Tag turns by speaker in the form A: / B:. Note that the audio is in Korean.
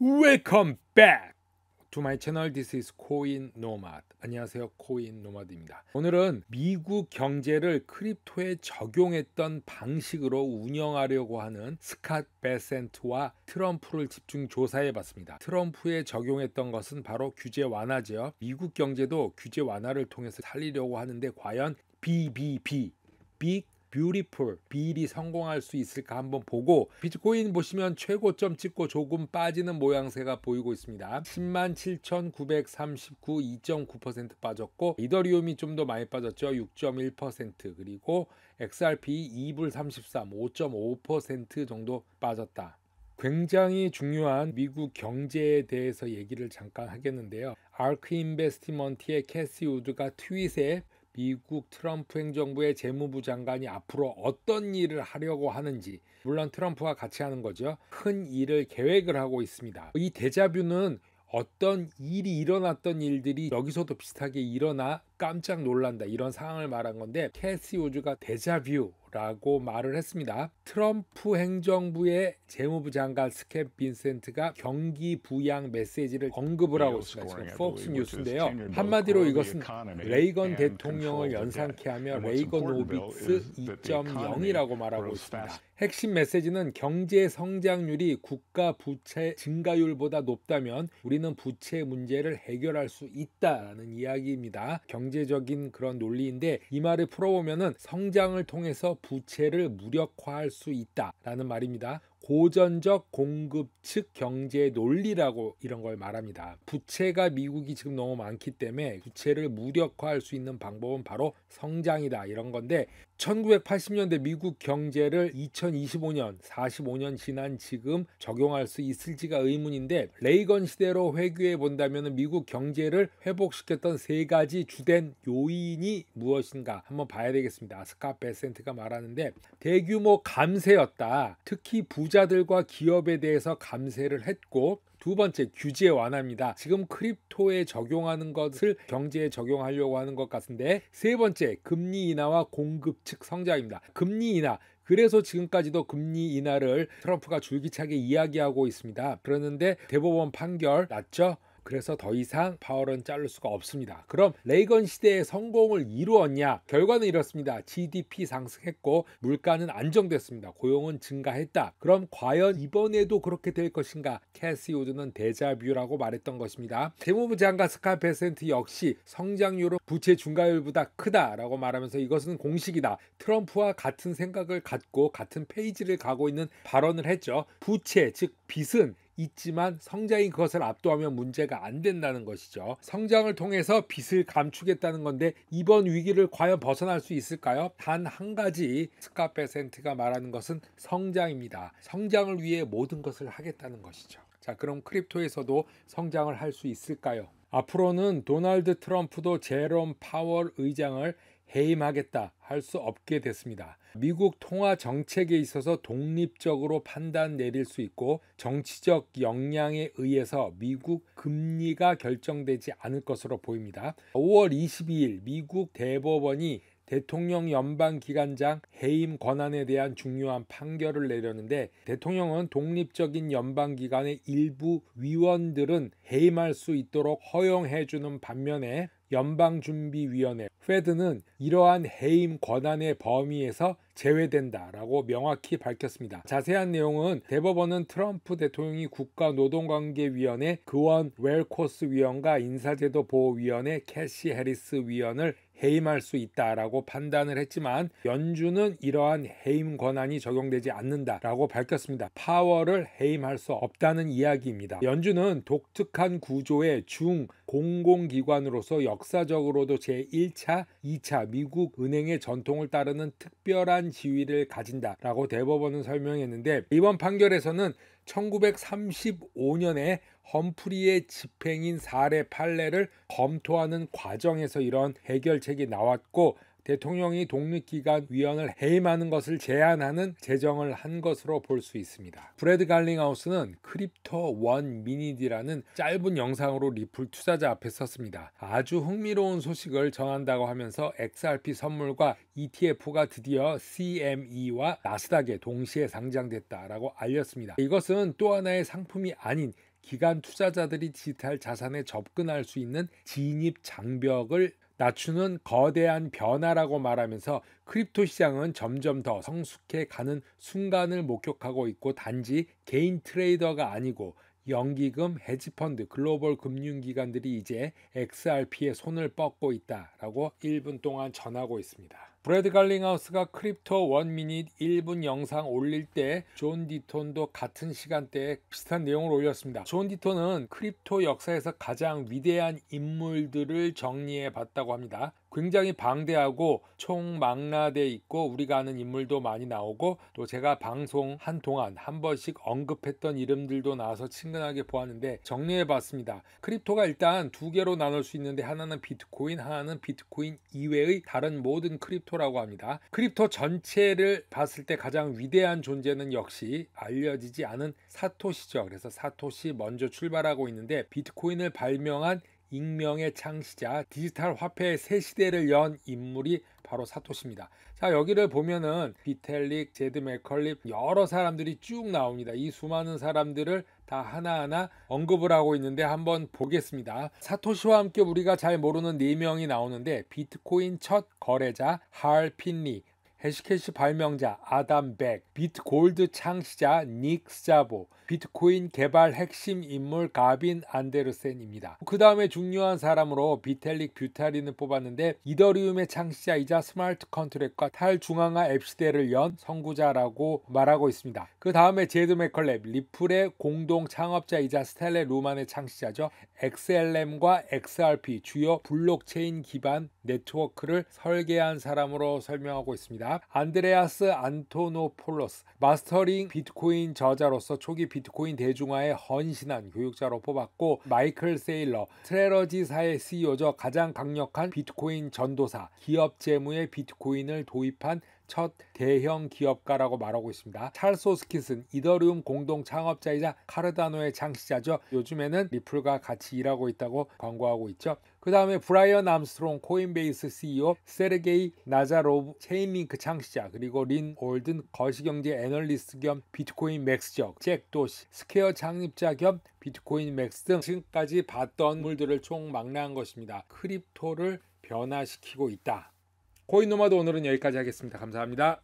A: Welcome back to my channel. This is Coin Nomad. 안녕하세요, 코인 노마드입니다. 오늘은 미국 경제를 크립토에 적용했던 방식으로 운영하려고 하는 스캇 베센트와 트럼프를 집중 조사해 봤습니다. 트럼프에 적용했던 것은 바로 규제 완화죠. 미국 경제도 규제 완화를 통해서 살리려고 하는데 과연 BBB, Big 뷰티풀 빌이 성공할 수 있을까 한번 보고, 비트코인 보시면 최고점 찍고 조금 빠지는 모양새가 보이고 있습니다. 107,939 2.9% 빠졌고, 이더리움이 좀 더 많이 빠졌죠. 6.1%. 그리고 XRP 2불 33 5.5% 정도 빠졌다. 굉장히 중요한 미국 경제에 대해서 얘기를 잠깐 하겠는데요. 아크 인베스트먼트의 캐시 우드가 트윗에 미국 트럼프 행정부의 재무부 장관이 앞으로 어떤 일을 하려고 하는지, 물론 트럼프와 같이 하는 거죠. 큰 일을 계획을 하고 있습니다. 이 데자뷰는 어떤 일이 일어났던 일들이 여기서도 비슷하게 일어나 깜짝 놀란다, 이런 상황을 말한 건데, 캐시 우즈가 데자뷰라고 말을 했습니다. 트럼프 행정부의 재무부 장관 스캇 빈센트가 경기 부양 메시지를 언급을 하고 있습니다. 지금 폭스 뉴스인데요. 한마디로 이것은 레이건 대통령을 연상케 하며 레이건오빅스 2.0이라고 말하고 있습니다. 핵심 메시지는 경제 성장률이 국가 부채 증가율보다 높다면 우리는 부채 문제를 해결할 수 있다라는 이야기입니다. 경제적인 그런 논리인데, 이 말을 풀어보면은 성장을 통해서 부채를 무력화할 수 있다라는 말입니다. 고전적 공급 측 경제 논리라고 이런 걸 말합니다. 부채가 미국이 지금 너무 많기 때문에 부채를 무력화할 수 있는 방법은 바로 성장이다, 이런 건데, 1980년대 미국 경제를 2025년 45년 지난 지금 적용할 수 있을지가 의문인데, 레이건 시대로 회귀해 본다면 미국 경제를 회복시켰던 세 가지 주된 요인이 무엇인가 한번 봐야 되겠습니다. 스캇 베센트가 말하는데, 대규모 감세였다. 특히 부자들과 기업에 대해서 감세를 했고, 두 번째, 규제 완화입니다. 지금 크립토에 적용하는 것을 경제에 적용하려고 하는 것 같은데, 세 번째, 금리 인하와 공급 측 성장입니다. 금리 인하, 그래서 지금까지도 금리 인하를 트럼프가 줄기차게 이야기하고 있습니다. 그러는데 대법원 판결 났죠. 그래서 더 이상 파월은 자를 수가 없습니다. 그럼 레이건 시대의 성공을 이루었냐? 결과는 이렇습니다. GDP 상승했고 물가는 안정됐습니다. 고용은 증가했다. 그럼 과연 이번에도 그렇게 될 것인가? 캐시 우드는 데자뷰라고 말했던 것입니다. 재무부 장관 스캇 베센트 역시 성장률은 부채 증가율보다 크다라고 말하면서 이것은 공식이다. 트럼프와 같은 생각을 갖고 같은 페이지를 가고 있는 발언을 했죠. 부채, 즉 빚은 있지만 성장이 그것을 압도하면 문제가 안 된다는 것이죠. 성장을 통해서 빚을 감추겠다는 건데, 이번 위기를 과연 벗어날 수 있을까요? 단 한 가지, 스캇 베센트가 말하는 것은 성장입니다. 성장을 위해 모든 것을 하겠다는 것이죠. 자, 그럼 크립토에서도 성장을 할 수 있을까요? 앞으로는 도널드 트럼프도 제롬 파월 의장을 해임하겠다 할 수 없게 됐습니다. 미국 통화 정책에 있어서 독립적으로 판단 내릴 수 있고, 정치적 역량에 의해서 미국 금리가 결정되지 않을 것으로 보입니다. 5월 22일 미국 대법원이 대통령 연방기관장 해임 권한에 대한 중요한 판결을 내렸는데, 대통령은 독립적인 연방기관의 일부 위원들은 해임할 수 있도록 허용해주는 반면에 연방준비위원회 페드는 이러한 해임 권한의 범위에서 제외된다라고 명확히 밝혔습니다. 자세한 내용은 대법원은 트럼프 대통령이 국가노동관계위원회 그원 웰코스 위원과 인사제도 보호위원회 캐시 해리스 위원을 해임할 수 있다라고 판단을 했지만, 연준은 이러한 해임 권한이 적용되지 않는다라고 밝혔습니다. 파월을 해임할 수 없다는 이야기입니다. 연준은 독특한 구조의 중공공기관으로서 역사적으로도 제1차, 2차 미국 은행의 전통을 따르는 특별한 지위를 가진다라고 대법원은 설명했는데, 이번 판결에서는 1935년에 험프리의 집행인 사례 판례를 검토하는 과정에서 이런 해결책이 나왔고, 대통령이 독립기관 위원을 해임하는 것을 제한하는 제정을 한 것으로 볼 수 있습니다. 브래드 갈링하우스는 크립토 원 미닛이라는 짧은 영상으로 리플 투자자 앞에 섰습니다. 아주 흥미로운 소식을 전한다고 하면서 XRP 선물과 ETF가 드디어 CME와 나스닥에 동시에 상장됐다라고 알렸습니다. 이것은 또 하나의 상품이 아닌 기관 투자자들이 디지털 자산에 접근할 수 있는 진입 장벽을 낮추는 거대한 변화라고 말하면서 크립토 시장은 점점 더 성숙해 가는 순간을 목격하고 있고 단지 개인 트레이더가 아니고 연기금, 헤지펀드, 글로벌 금융기관들이 이제 XRP에 손을 뻗고 있다라고 1분 동안 전하고 있습니다. 브래드 갈링하우스가 크립토 1미닛 1분 영상 올릴 때 존 디톤도 같은 시간대에 비슷한 내용을 올렸습니다. 존 디톤은 크립토 역사에서 가장 위대한 인물들을 정리해 봤다고 합니다. 굉장히 방대하고 총망라돼 있고 우리가 아는 인물도 많이 나오고 또 제가 방송 한동안 한 번씩 언급했던 이름들도 나와서 친근하게 보았는데 정리해 봤습니다. 크립토가 일단 두 개로 나눌 수 있는데 하나는 비트코인, 하나는 비트코인 이외의 다른 모든 크립토라고 합니다. 크립토 전체를 봤을 때 가장 위대한 존재는 역시 알려지지 않은 사토시죠. 그래서 사토시 먼저 출발하고 있는데 비트코인을 발명한 익명의 창시자, 디지털 화폐의 새 시대를 연 인물이 바로 사토시입니다. 자, 여기를 보면은 비텔릭, 제드 맥컬립 여러 사람들이 쭉 나옵니다. 이 수많은 사람들을 다 하나하나 언급을 하고 있는데 한번 보겠습니다. 사토시와 함께 우리가 잘 모르는 4명이 나오는데 비트코인 첫 거래자 할 핀리, 해시캐시 발명자 아담 백, 비트골드 창시자 닉 스자보, 비트코인 개발 핵심 인물 가빈 안데르센입니다. 그 다음에 중요한 사람으로 비텔릭 뷰타린을 뽑았는데 이더리움의 창시자이자 스마트 컨트랙과 탈중앙화 앱 시대를 연 선구자라고 말하고 있습니다. 그 다음에 제드 맥컬랩, 리플의 공동 창업자이자 스텔레 루만의 창시자죠. XLM과 XRP 주요 블록체인 기반 네트워크를 설계한 사람으로 설명하고 있습니다. 안드레아스 안토노폴로스, 마스터링 비트코인 저자로서 초기 비트코인 대중화에 헌신한 교육자로 뽑았고, 마이클 세일러, 트레러지사의 CEO죠. 가장 강력한 비트코인 전도사, 기업 재무에 비트코인을 도입한 첫 대형 기업가라고 말하고 있습니다. 찰스 호스킨슨, 이더리움 공동 창업자이자 카르다노의 창시자죠. 요즘에는 리플과 같이 일하고 있다고 광고하고 있죠. 그 다음에 브라이언 암스트롱, 코인베이스 CEO, 세르게이 나자로브, 체인링크 창시자, 그리고 린 올든, 거시경제 애널리스트 겸 비트코인 맥스죠. 잭 도시, 스퀘어 창립자 겸 비트코인 맥스 등 지금까지 봤던 인물들을 총망라한 것입니다. 크립토를 변화시키고 있다. 코인노마드 오늘은 여기까지 하겠습니다. 감사합니다.